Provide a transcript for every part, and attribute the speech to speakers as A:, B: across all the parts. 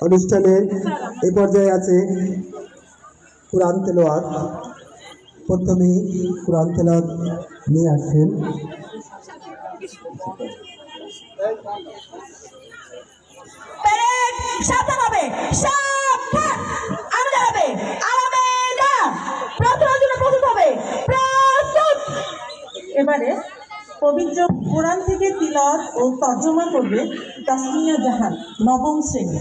A: অনুষ্ঠানের এই পর্যায়ে আছে কুরআন তেলাওয়াত। প্রথমে কুরআন তেলাওয়াত নিয়ে আসছেন
B: এবারে পবিত্র কোরআন থেকে তিলাওয়াত ও তর্জমা করবে তাসমিয়া জাহান, নবম শ্রেণী।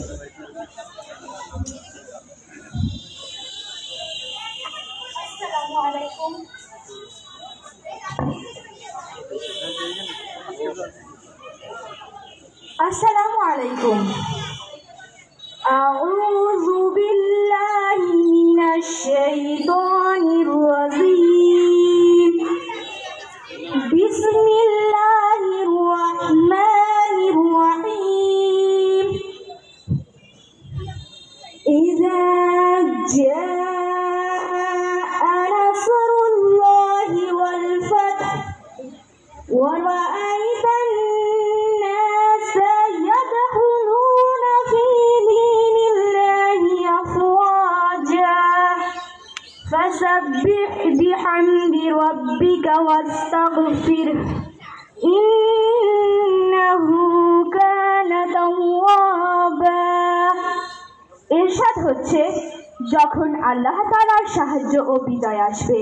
C: আসসালামু আলাইকুম। আউযু বিল্লাহি মিনাশ শাইতানির রাজীম। বিসমিল্লাহির রাহমানির রাহিম। ইযা জাআ নাসরুল্লাহি ওয়াল ফাth ওয়া রাআইতান নাসা ইয়াদখুলুনা ফি দীনিল্লাহি আফওয়াজা ফাসাব্বিহ বিহামদি রাব্বিকা ওয়াস্তাগফিরহ ইন্নাহু কানা তাওয়াবা। ইরশাদ হচ্ছে, যখন আল্লাহ তাআলার সাহায্য ও বিজয় আসবে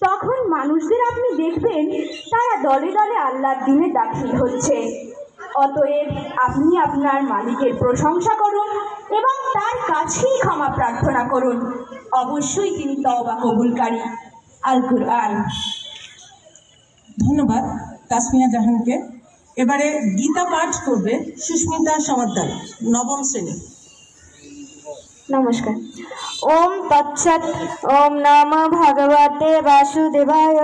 C: তখন মানুষদের আপনি দেখবেন তারা দলে দলে আল্লাহর দ্বীনে দাখিল হচ্ছে। অতএব আপনি আপনার মালিকের প্রশংসা করুন এবং তার কাছেই ক্ষমা প্রার্থনা করুন। অবশ্যই তিনি তওবা কবুলকারী। আল কুরআন।
B: ধন্যবাদ তাসমিয়া জাহানকে। এবারে গীতা পাঠ করবে সুস্মিতা সমাদ্দার, নবম শ্রেণী।
C: নমস্কার। ওম তৎসৎ। ওম নমঃ ভগবতে বাসুদেবায়।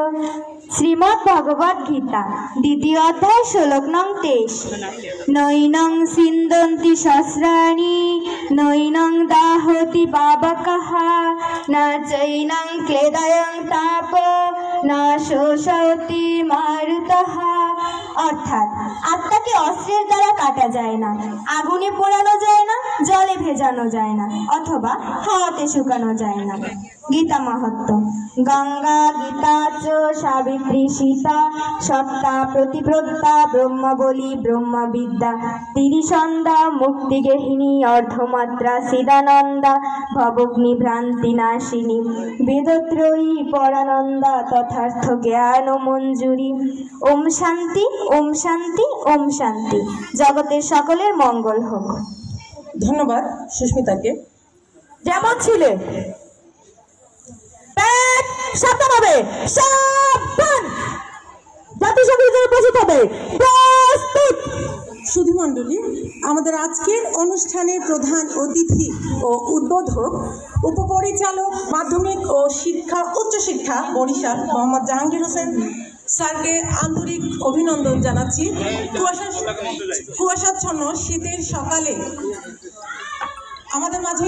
C: শ্রীমদ্ ভগবদ গীতা, দ্বিতীয় অধ্যায়, শ্লোক নং 23। নৈনং সিন্দন্তি সহস্রাণি নৈনং দাহতি পাবকঃ না চৈনং ক্লেদয়ং তাপ না শোষয়তি মারুতঃ। অর্থাৎ আত্মাকে অস্ত্রের দ্বারা কাটা যায় না, আগুনে পোড়ানো যায় না, জলে ভেজানো যায় না, অথবা হাওয়াতে শুকানো যায় না। গীতা মাহাত্ম্য। গঙ্গা গীতা চ সাবিত্রী সীতা সত্তা প্রতিপ্রত্যা ব্রহ্মবলী ব্রহ্মবিদ্যা তিরিসন্ধ্যা মুক্তিগেহিনী অর্ধমাত্রা সিদানন্দা ভবগ্নি ভ্রান্তি নাশিনী বেদত্রয়ী পরানন্দা তথার্থ জ্ঞান মঞ্জুরি। ওম শান্তি, ওম শান্তি, ওম শান্তি। জগতের সকলের মঙ্গল হোক।
B: ধন্যবাদ সুস্মিতাকে।
C: যেমন ছিলে সাবধান হবে, সাবধান। জাতিসংঘের জন্য উপস্থিত হবে। প্রস্তুত।
B: সুধী মণ্ডলী, আমাদের আজকের অনুষ্ঠানের প্রধান অতিথি ও উদ্বোধক উপপরিচালক মাধ্যমিক ও উচ্চশিক্ষা বরিশাল মোহাম্মদ জাহাঙ্গীর হোসেন স্যারকে আন্তরিক অভিনন্দন জানাচ্ছি। কুয়াশাচ্ছন্ন শীতের সকালে আমাদের মাঝে